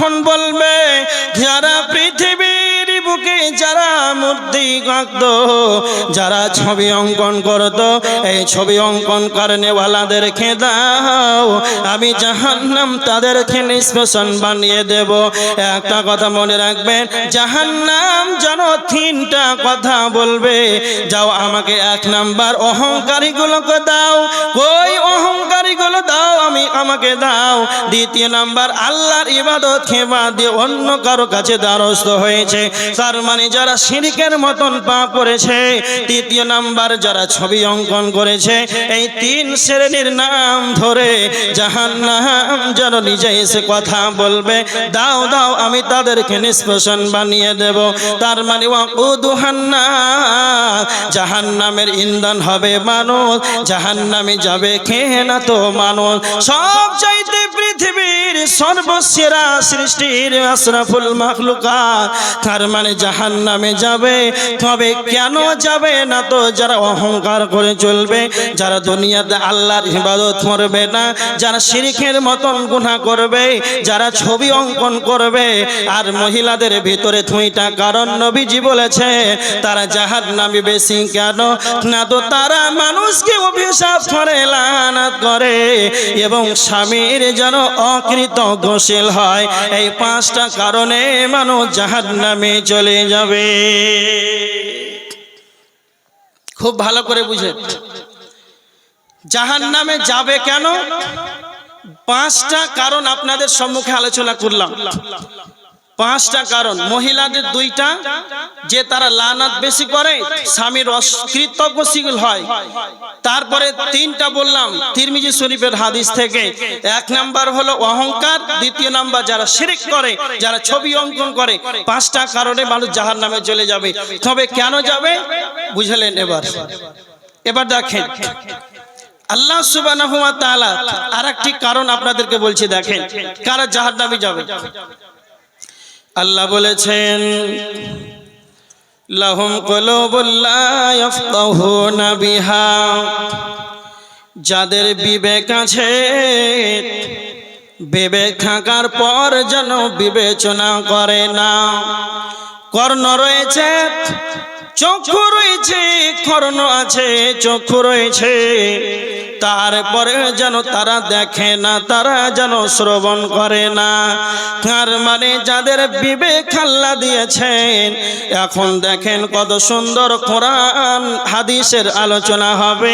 যখন বলবে যারা পৃথিবীর বুকে যারা মূর্তি আঁকত, যারা ছবি অঙ্কন করত, এই ছবি অঙ্কন করেনেওয়ালাদেরকে দাও, আমি জাহান্নাম তাদেরকে নিষ্পেষণ বানিয়ে দেব। একটা কথা মনে রাখবেন, জাহান্নাম যেন তিনটা কথা বলবে। যাও আমাকে এক নাম্বার অহংকারীগুলোকে দাও, কই অহংকারীগুলো দাও, আমাকে দাও। দ্বিতীয় নাম্বার আল্লাহর ইবাদত বাদ দিয়ে অন্য কারো কাছে দ্বারস্থ হয়েছে, তার মানে যারা শিরকের মতন পাপ করেছে। তৃতীয় নাম্বার যারা ছবি অঙ্কন করেছে। এই তিন শ্রেণীর নাম ধরে জাহান্নাম যেন নিজে এসে কথা বলবে, দাও দাও আমি তাদেরকে নিষ্পেষণ বানিয়ে দেব। তার মানে জাহান্নামের ইন্ধন হবে মানুষ, জাহান্নামে যাবে কে না তো মানুষ। সব চাইতে পৃথিবীর সর্বসেরা সৃষ্টির আশরাফুল মাখলুকাত, তার মানে জাহান্নামে যাবে। তবে কেন যাবে না তো যারা অহংকার করে চলবে, যারা দুনিয়াতে আল্লাহর ইবাদত করবে না, যারা শিরকের মতন গুনাহ করবে, যারা ছবি অঙ্কন করবে। আর মহিলাদের ভিতরে দুইটা কারণ নবীজি বলেছে তারা জাহান্নামে বেশি। কেন না তো তারা মানুষকে অভিশাপ করে, লানত করে এবং স্বামীর যেন অকৃতজ্ঞশীল হয়। এই পাঁচটা কারণে মানুষ জাহান্নামে চলে যাবে। খুব ভালো করে বুঝে, জাহান্নামে যাবে কেন? পাঁচটা কারণ আপনাদের সম্মুখে আলোচনা করলাম। পাঁচটা কারণ। মহিলাদের দুইটা, যে তারা লানাত বেশি করে, স্বামীর অকৃতজ্ঞশীল হয়। তারপরে তিনটা বললাম তিরমিজি শরীফের হাদিস থেকে। এক নাম্বার হলো অহংকার, দ্বিতীয় নাম্বার যারা শিরক করে, যারা ছবি অঙ্কন করে। পাঁচটা কারণে মানুষ জাহান্নামে চলে যাবে। তবে কেন যাবে বুঝলেন? এবার দেখেন, আল্লাহ সুবহানাহু ওয়া তাআলা আরেকটি কারণ আপনাদেরকে বলছি। দেখেন কারা জাহান্নামে যাবে। আল্লাহ বলেছেন লাহুম কুলুবুল লা ইয়াফকাহুনা বিহা, যাদের বিবেক আছে, বিবেক থাকার পর যেন বিবেচনা করে না। কর্ণ রয়েছে, চক্ষু রয়েছে, কর্ণ আছে, চক্ষু রয়েছে, তারপরে যেন তারা দেখে না, তারা যেন শ্রবণ করে না। তার মানে যাদের বিবেক আল্লাহ দিয়েছেন। এখন দেখেন কত সুন্দর কোরআন হাদিসের আলোচনা হবে।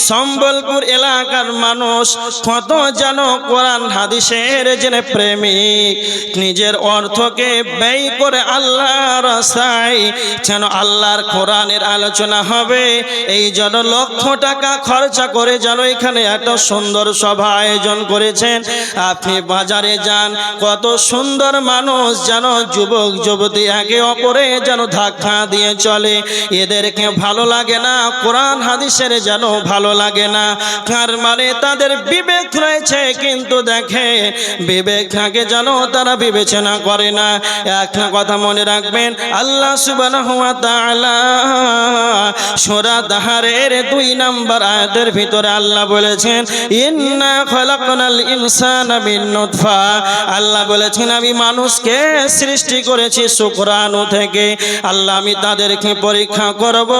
সম্বলপুর এলাকার মানুষ কত যেন কোরআন হাদিসের জেনে প্রেমিক, নিজের অর্থকে ব্যয় করে আল্লাহর রাস্তায় যেন আল্লাহর কোরআনের আলোচনা হবে। এই জন্য লক্ষ টাকা খরচা করে যেন এখানে এত সুন্দর সভা আয়োজন করেছেন। আপনি বাজারে যান, কত সুন্দর মানুষ যেন যুবক যুবতী একে অপরে যেন ধাক্কা দিয়ে চলে। এদেরকে ভালো লাগে না, কোরআন হাদিসের যেন ভালো লাগে না। তার মানে তাদের বিবেক রয়েছে, কিন্তু দেখে বিবেক থাকে যেন তারা বিবেচনা করে না। একটা কথা মনে রাখবেন, আল্লাহ সুবহানাহু ওয়া তাআলা সূরা দাহরের 2 নম্বর আয়াতের ভিতরে আল্লাহ বলেছেন ইন্না খালাকনাল ইনসানা মিন নুতফা। আল্লাহ বলেছেন আমি মানুষকে সৃষ্টি করেছি শুকরাণু থেকে। আল্লাহ আমি তাদেরকে পরীক্ষা করব,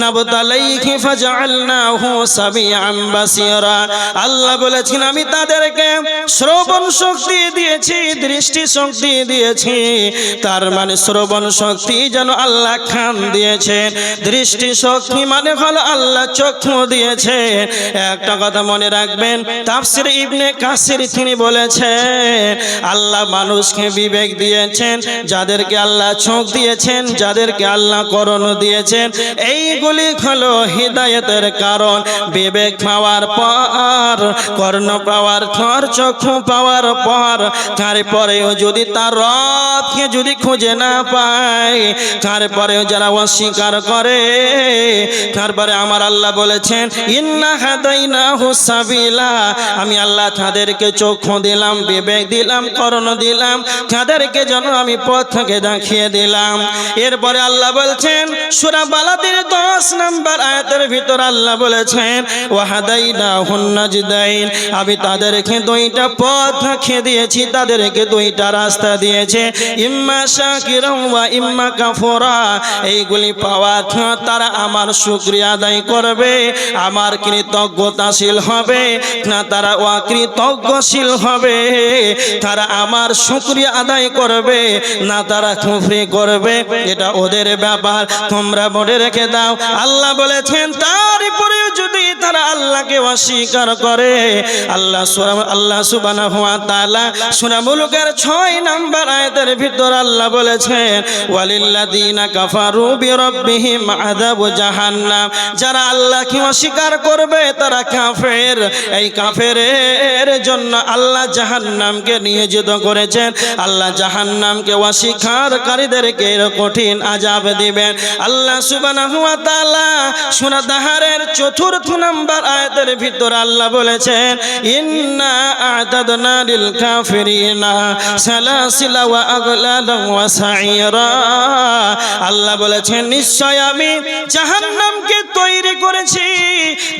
নাবতালাইহি ফাজআলনাহু সামিআন বাসীরা। আল্লাহ বলেছেন আমি তাদেরকে শ্রবণ শক্তি দিয়েছি, দৃষ্টি শক্তি দিয়েছি। তার মানে শ্রবণ শক্তি যেন আল্লাহ খান দিয়েছেন, দৃষ্টি শক্তি মানে হলো আল্লাহ চক্ষু দিয়েছে। একটা কথা মনে রাখবেন, তাফসীর ইবনে কাসির তিনি বলেছেন আল্লাহ মানুষকে বিবেক দিয়েছেন, যাদেরকে আল্লাহ চোখ দিয়েছেন, যাদেরকে আল্লাহ কর্ণ দিয়েছেন, এইগুলি হলো হিদায়াতের কারণ। বিবেক পাওয়ার পর, কর্ণ পাওয়ার পর, চক্ষু পাওয়ার পর, তারপরেও যদি তার রবকে যদি খুঁজে না পায়, তারপরেও যারা অস্বীকার করে। তারপরে আমার আল্লাহ বলেছেন ইন্না হাদাইনাহু সাবিলা, আমি আল্লাহ তাদেরকে চক্ষু দিলাম, বিবেক দিলাম, কর্ণ দিলাম, তাদেরকে যেন আমি পথকে দেখিয়ে দিলাম। এরপরে আল্লাহ বলছেন সূরা বালাদের 10 নম্বর আয়াতের ভিতর আল্লাহ বলেছেন ওয়াহাদাইনাহুন নাজদাইন, আমি তাদেরকে দুইটা পথ দেখিয়ে দিয়েছি, তাদেরকে দুইটা রাস্তা দিয়েছে, ইম্মা শাকিরান ওয়া ইম্মা কাফুরা। এইগুলি পাওয়ার তারা আমার শুকরিয়া আদায় করবে, আমার কৃতজ্ঞতাশীল হবে না তারা অকৃতজ্ঞশীল হবে, তারা আমার শুকরিয়া আদায় করবে না তারা কুফরি করবে, এটা ওদের ব্যাপার, তোমরা মনে রেখে দাও। আল্লাহ বলেছেন তারপরে যদি তারা আল্লাহকে অস্বীকার করে, আল্লাহ সুবহানাহু ওয়া তাআলা সূরা মুলুকের 6 নম্বর আয়াতের ভিতর আল্লাহ বলেছেন ওয়ালিল্লাযিনা কাফারু বিরাব্বিহিম আযাবু জাহান্নাম, যারা আল্লাহকে অস্বীকার করবে তারা কাফের, এই কাফেরের জন্য আল্লাহ জাহান্নামকে নিয়োজিত করেছেন। আল্লাহ জাহান্নামকে অস্বীকারীদেরকে কঠিন আযাব দিবেন। আল্লাহ সুবহানাহু ওয়া তাআলা সূরা দাহারের 4 নম্বর আয়াতের ভিতর আল্লাহ বলেছেন ইন্না আ'তাদনা লিল কাফিরিনা সালাসিলা ওয়া আগলালা ওয়া সাইরা, আল্লাহ বলেছেন নিশ্চয় আমি জাহান্নামকে তৈরি করেছি,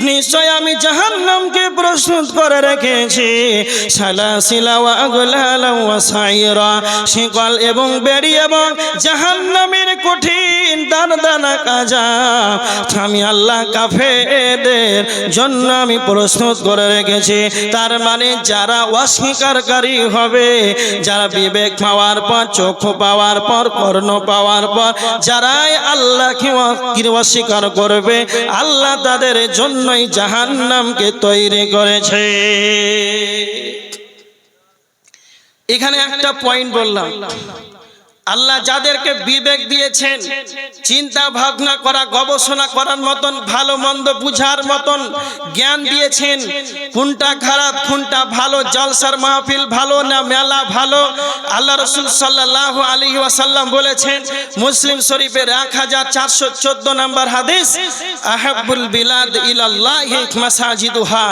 নিশ্চয় আমি জাহান্নামকে প্রস্তুত করে রেখেছি, সালাসিলা ওয়া আগলালা ওয়া সাইরা, শিকল এবং বেড়ি এবং জাহান্নামের কঠিন দানা আযাব আমি আল্লাহ কাফেরদের জন্য আমি প্রস্তুত করে রেখেছি। তার মানে যারা অস্বীকারী হবে, যারা বিবেক পাওয়ার পর, চক্ষু পাওয়ার পর, কর্ণ পাওয়ার পর যারাই আল্লাহকে অস্বীকার করবে, আল্লাহ তাদের জন্যই জাহান্নামকে তৈরি করেছে। এখানে একটা পয়েন্ট বললাম, আল্লাহ যাদেরকে বিবেক দিয়েছেন, চিন্তা ভাবনা করা, গবেষণা করার মতন, ভালো মন্দ বুঝার মতন জ্ঞান দিয়েছেন, কোনটা খারাপ কোনটা ভালো, জলসার মাহফিল ভালো না মেলা ভালো। আল্লাহ রাসূল সাল্লাল্লাহু আলাইহি ওয়াসাল্লাম বলেছেন মুসলিম শরীফের 1414 নম্বর হাদিস, আহাব্বুল বিলাদ ইলাল্লাহি মাসাজিদুহা,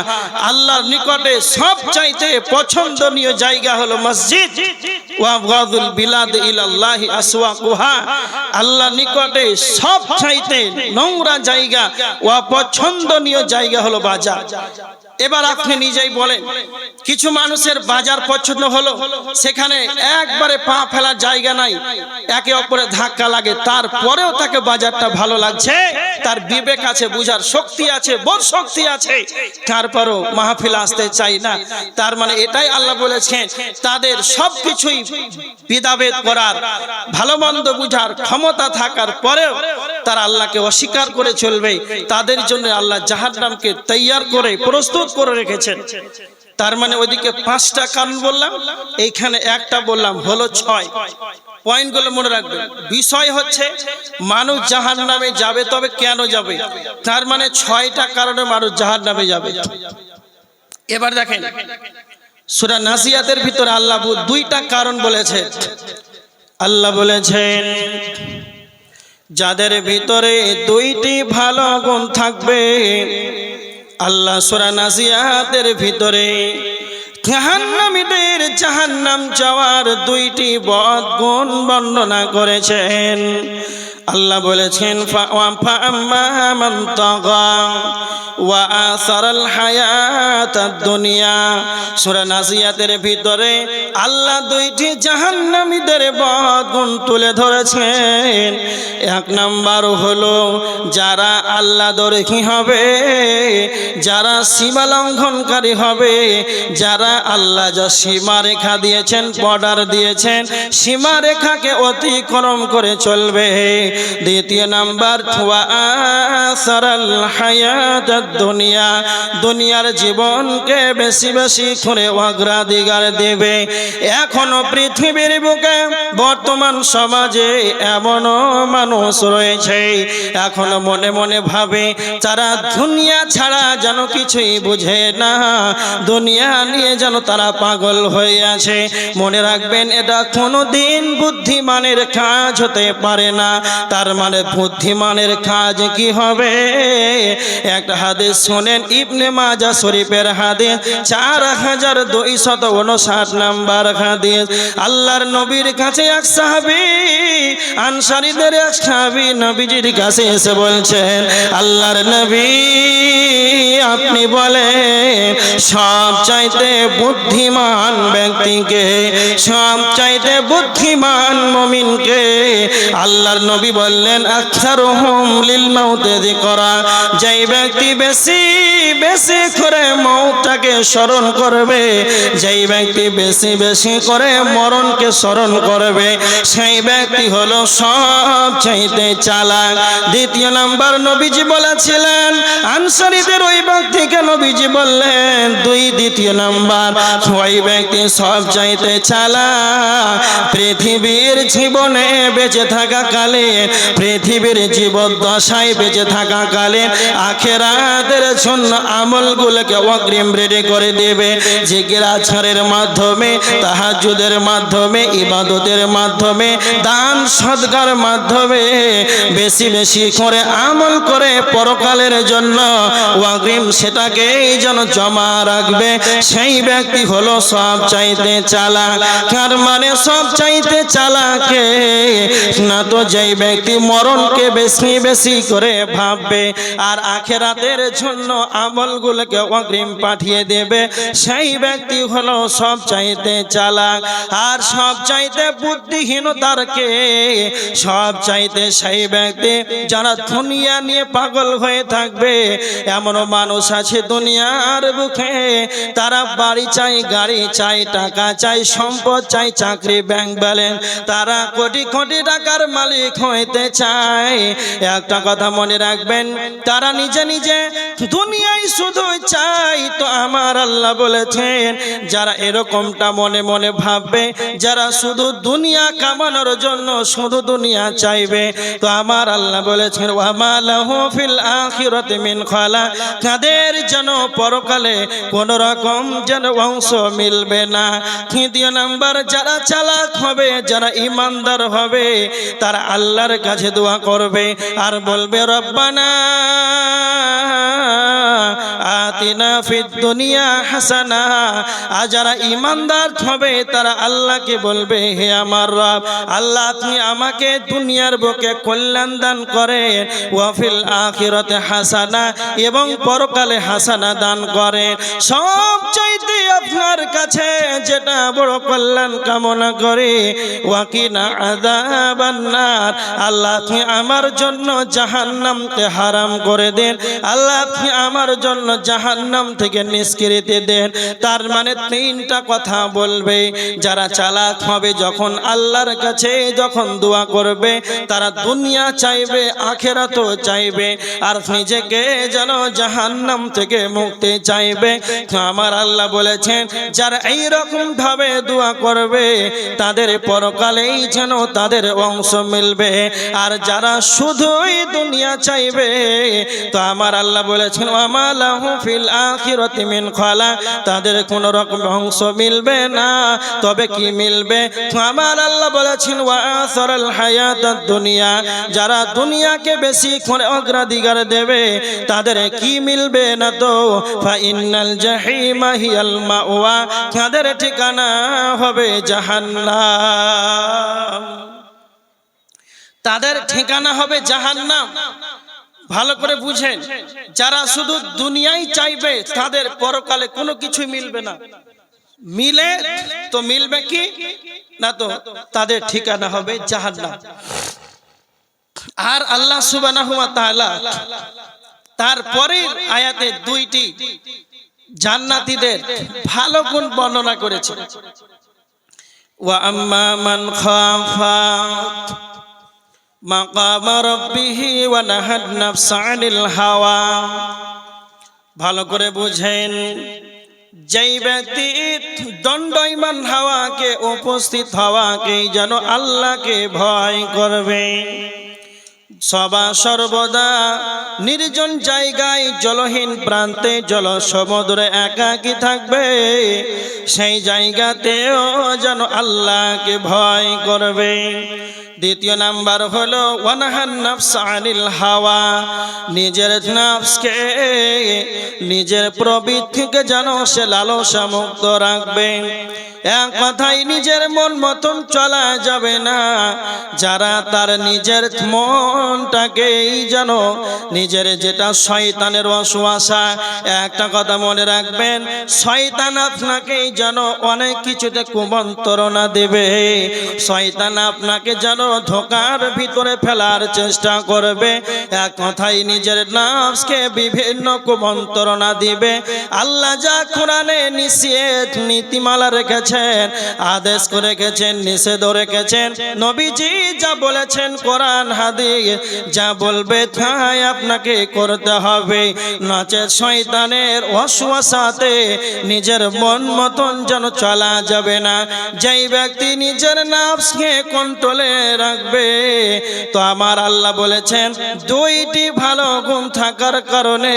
আল্লাহর নিকটে সবচাইতে পছন্দনীয় জায়গা হলো মসজিদ, ওয়া আবগাদুল বিলাদ ইলাল্লাহি আসওয়াকুহা, আল্লাহর নিকটে সবচাইতে নোংরা জায়গা ও অপছন্দনীয় জায়গা হলো বাজার। এবার আপনি নিজেই বলেন, কিছু মানুষের বাজার পছন্দ হলো, সেখানে একবারে পা ফেলার জায়গা নাই, একে অপরের ধাক্কা লাগে, তারপরেও তাকে বাজারটা ভালো লাগছে, তার বিবেক আছে, বুঝার শক্তি আছে, বোধ শক্তি আছে, তারপরও মাহফিল আসতে চাই না। তার মানে এটাই আল্লাহ বলেছেন তাদের সবকিছুই ভেদাভেদ করার, ভালো মন্দ বুঝার ক্ষমতা থাকার পরেও তারা আল্লাহকে অস্বীকার করে চলবে, তাদের জন্য আল্লাহ জাহান্নামকে তৈয়ার করে প্রস্তুত করে রেখেছেন। তার মানে ওইদিকে 5টা কারণ বললাম, এইখানে একটা বললাম, হলো 6 পয়েন্টগুলো মনে রাখবেন। বিষয় হচ্ছে মানুষ জাহান্নামে যাবে, তবে কেন যাবে? তার মানে 6টা কারণে মানুষ জাহান্নামে যাবে। এবার দেখেন সূরা নাজিয়াতের ভিতরে আল্লাহ 2টা কারণ বলেছেন। আল্লাহ বলেছেন যাদের ভিতরে 2টি ভালো গুণ থাকবে, আল্লাহ সূরা নাজিয়াতের ভিতরে জাহান্নামীদের জাহান্নাম যাওয়ার 2টি বদ গুণ বর্ণনা করেছেন। আল্লাহ বলেছেন ফাআম্মা মান তাগা ওয়া আসারাল হায়াতাদ দুনিয়া, সূরা নাজিয়াতের ভিতরে আল্লাহ 2টি জাহান্নামীদের বদ গুণ তুলে ধরেছেন। 1 নাম্বার হলো যারা আল্লাহ দ্রোহী হবে, যারা সীমা লঙ্ঘনকারী হবে, যারা আল্লাহ যা সীমা রেখা দিয়েছেন, বর্ডার দিয়েছেন, সীমা রেখাকে অতিক্রম করে চলবে। 2 নাম্বার ওয়া আসারাল হায়াতাদ দুনিয়া, দুনিয়ার জীবনকে বেশি বেশি করে অগ্রাধিকার দেবে। এখনো পৃথিবীর বুকে বর্তমান সমাজে এমনও মানুষ রয়েছে এখনো মনে মনে ভাবে তারা দুনিয়া ছাড়া যেন কিছুই বুঝে না, দুনিয়া নিয়ে যেন তারা পাগল হয়ে আছে। মনে রাখবেন এটা কোনোদিন বুদ্ধিমানের কাজ হতে পারে না। তার মানে বুদ্ধিমানের কাজ কি হবে? একটা হাদিস শুনেন, ইবনে মাজাহ শরীফের হাদিস 4259 নাম্বার হাদিস। আল্লাহর নবীর কাছে এক সাহাবী, আনসারীদের এক সাহাবী নবীজির কাছে এসে বলছেন, আল্লাহর নবী আপনি বলেন সবচাইতে বুদ্ধিমান ব্যক্তিকে, সবচাইতে বুদ্ধিমান মুমিনকে? আল্লাহর নবী বললেন আকসারুহুম লিল মাউতি যিকরা, যেই ব্যক্তি বেশি বেশি করে মওতটাকে স্মরণ করবে, যেই ব্যক্তি বেশি বেশি করে মরণকে স্মরণ করবে, সেই ব্যক্তি হলো সবচাইতে চালাক। দ্বিতীয় নাম্বার নবীজি বলেছিলেন আনসারীদের ওই ব্যক্তিকে নবীজি বললেন দ্বিতীয় নাম্বার ওই ব্যক্তি সবচাইতে চালাক পৃথিবীর জীবনে বেঁচে থাকা কালে, পৃথিবীর জীবদ্দশায় বেঁচে থাকা কালে আখিরাতের জন্য আমলগুলোকে অগ্রিম রেডি করে দেবে। জিকির আজকারের মাধ্যমে, তাহাজ্জুদের মাধ্যমে, ইবাদতের মাধ্যমে, দান সদকার মাধ্যমে বেশি বেশি করে আমল করে পরকালের জন্য অগ্রিম সেটাকেই যেন জমা রাখবে, সেই ব্যক্তি হলো সবচাইতে চালাক। তার মানে সবচাইতে চালাকে না তো যেই ব্যক্তি মরণকে বেশি বেশি করে ভাববে আর আখিরাতের জন্য আমলগুলোকে অগ্রিম পাঠিয়ে দেবে, সেই ব্যক্তি হলো সবচাইতে চালাক। আর সবচাইতে বুদ্ধিহীনতারকে, সবচাইতে সেই ব্যক্তি যারা দুনিয়া নিয়ে পাগল হয়ে থাকবে। এমনও মানুষ আছে দুনিয়ার বুকে, তারা বাড়ি চাই, গাড়ি চাই, টাকা চাই, সম্পদ চাই, চাকরি, ব্যাংক ব্যালেন্স, তারা কোটি কোটি টাকার মালিক হইতে চায়। একটা কথা মনে রাখবেন, তারা নিজে নিজে দুনিয়ায় শুধু চাই। তো আমার আল্লাহ বলেছেন যারা এরকমটা মনে মনে ভাববে, যারা শুধু দুনিয়া কামানোর জন্য শুধু দুনিয়া চাইবে, তো আমার আল্লাহ বলেছেন ওয়ামা লাহু ফিল আখিরাতি মিন খালাক, তাদের যেন পরকালে কোন রকম যেন অংশ মিলবে না। তৃতীয় নাম্বার যারা চালাক হবে, যারা ইমানদার হবে, তারা আল্লাহর কাছে দোয়া করবে আর বলবে রব্বানা আতিনা ফিদ দুনিয়া হাসানা। আর যারা ইমানদার হবে তারা আল্লাহকে বলবে হে আমার রব, আল্লাহ আপনি আমাকে দুনিয়ার বুকে কল্যাণ দান করেন, ওয়া ফিল আখিরাতে হাসানা, এবং পরকালে হাসানা দান করেন। সবচাইতে আপনার কাছে যেটা বড় কল্যাণ কামনা করে, ওয়াকিনা আযাবান নার, আল্লাহ আপনি আমার জন্য জাহান্নামকে হারাম করে দেন, আল্লাহ আপনি আমার জন্য জাহান্নাম থেকে নিষ্কৃতি দেন। তার মানে তিনটা কথা বলবে। যারা চালাক হবে যখন আল্লাহর কাছে যখন দোয়া করবে, তারা দুনিয়া চাইবে, আখিরাতও চাইবে, আর নিজেকে যেন জাহান্নাম থেকে মুক্তি চাইবে। আমার আল্লাহ বলেছেন যারা এইরকম ভাবে দোয়া করবে তাদের পরকালেই যেন তাদের অংশ মিলবে। আর যারা শুধুই দুনিয়া চাইবে, তো আমার আল্লাহ বলেছেন ওয়ামা লাহু ফিল আখিরাতি মিন খালাক, তাদের কোন রকম অংশ মিলবে না। তবে কি মিলবে? আমার আল্লাহ বলেছেন ওয়া আসারাল হায়াতাদ দুনিয়া, যারা দুনিয়াকে বেশি করে অগ্রাধিকার দেবে তাদের কি মিলবে না? তো ফা ইন্নাল জাহিমা হিয়াল মাওয়া, তাদের ঠিকানা হবে জাহান্নাম, তাদের ঠিকানা হবে জাহান্নাম। ভালো করে বুঝেন, যারা শুধু দুনিয়াই চাইবে তাদের পরকালে কোনো কিছু মিলবে না। মিলে তো মিলবে কি না, তো তাদের ঠিকানা হবে জাহান্নাম। আর আল্লাহ সুবহানাহু ওয়া তাআলা তারপরের আয়াতে দুইটি জান্নাতীদের ভালো গুণ বর্ণনা করেছেন। ওয়া আম্মা মান খাফা মাকাম রাব্বিহি ওয়া নাহান নাফসা আনিল হাওয়া। ভালো করে বুঝেন, যেই ব্যক্তি দণ্ডায়মান হাওয়াকে, উপস্থিত হাওয়াকে যেন আল্লাহকে ভয় করবে, সবা সর্বদা নির্জন জায়গায়, জলহীন প্রান্তে, জল সমুদ্রে একাকী থাকবে, সেই জায়গাতেও যেন আল্লাহকে ভয় করবে। দ্বিতীয় নাম্বার হলো ওয়ানহান নাফস আনিল হাওয়া, নিজের নফসকে নিজের প্রবৃত্তিকে যেন সে লালসা মুক্ত রাখবে। এক কথায় নিজের মন মতন চলা যাবে না। যারা তার নিজের মনটাকেই যেন নিজের যেটা শয়তানের ওয়াসওয়াসা, একটা কথা মনে রাখবেন, শয়তান আপনাকেই যেন অনেক কিছুতে কুমন্ত্রণা দেবে। শয়তান আপনাকে যেন ধোঁকার ভিতরে ফেলার চেষ্টা করবে। এক কথায় নিজের নফসকে বিভিন্ন কুমন্ত্রণা দিবে। আল্লাহ যা কোরআনে নিষেধ নীতিমালা রেখেছেন, আদেশ করে রেখেছেন, নিষেধ রেখেছেন, নবীজি যা বলেছেন কোরআন হাদিস যা বলবে তাই আপনাকে করতে হবে। নচেত শয়তানের ওয়াসওয়াসাতে নিজের মন মতন যেন চলা যাবে না। যেই ব্যক্তি নিজের নফসকে কন্ট্রোলে রাখবে, তো আমার আল্লাহ বলেছেন দুইটি ভালো গুণ থাকার কারণে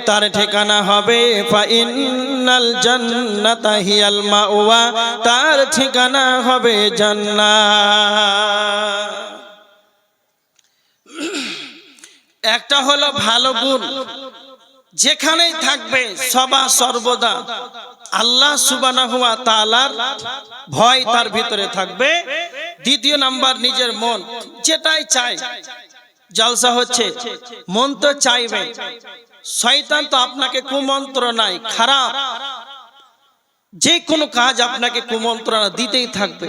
তার ঠিকানা হবে ফাইনাল জান্নাতা হিয়াল মাওয়া, তার ঠিকানা হবে জান্নাত। একটা হলো ভালো গুণ, যেখানেই থাকবে সবা সর্বদা আল্লাহ সুবহানাহু ওয়া তাআলার ভয় তার ভিতরে থাকবে। দ্বিতীয় নাম্বার নিজের মন যেটাই চায়, জলসা হচ্ছে মন তো চাইবে। শয়তান তো আপনাকে কুমন্ত্রণায় খারাপ যে কোনো কাজ আপনাকে কুমন্ত্রণা দিতেই থাকবে।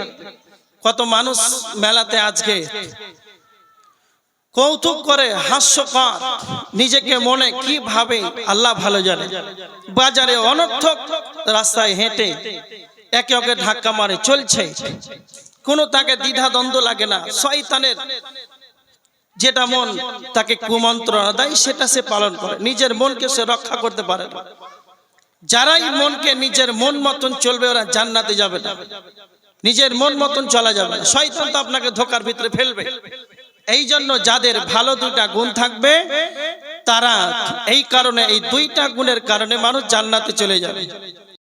কত মানুষ মেলাতে আজকে কৌতুক করে, হাস্যকর, নিজেকে মনে কি ভাবে আল্লাহ ভালো জানে। বাজারে অনর্থক রাস্তায় হেঁটে একে ওকে ধাক্কা মারে চলছে, কোনো তাকে দ্বিধা দ্বন্দ্ব লাগে না। শয়তানের যেটা মন তাকে কুমন্ত্রণা দেয় সেটা সে পালন করে, নিজের মনকে সে রক্ষা করতে পারে না। যারাই মনকে নিজের মন মতন চলবে ওরা জান্নাতে যাবে না, নিজের মন মতন চলা যাবে না। শয়তান তো আপনাকে ধোঁকার ভিতরে ফেলবে। এই জন্য যাদের ভালো দুইটা গুণ থাকবে তারা এই কারণে, এই দুইটা গুণের কারণে মানুষ জান্নাতে চলে যাবে।